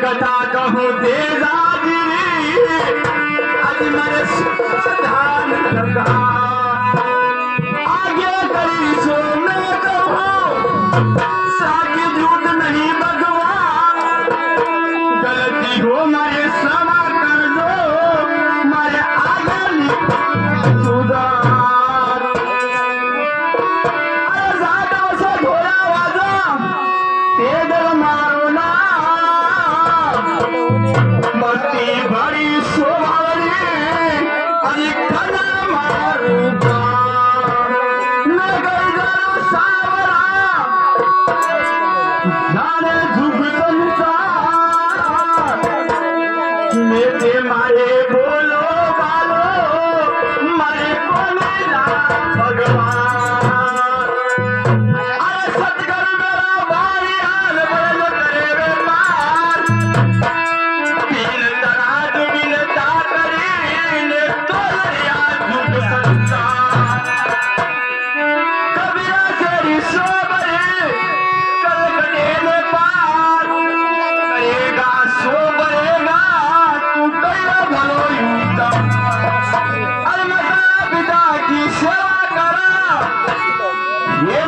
कथा कहूँ आगे करी सो मैं कहूँ साकी झूठ नहीं भगवान गलती हो मारे क्षमा कर दो मारे आगे सुधार अरे ज्यादा से घोड़ा वाजा तेज मारो ना मस्ती भरी सोहारी अरे खना मारू नगर जरा सावरा जाने झुक संसार मेरे मारे बोलो बालो मारे बोले भगवान अरे सतगुरु मेरा भाई हाल बोलो करे वे पार तीन तरह दुबिनता करी ने तोरिया झुक संसार कबीरा तेरी सोबरे कल कटे पार करेगा सोबरेगा तू कहियो भलो यूता अरे माता पिता की सेवा करा ये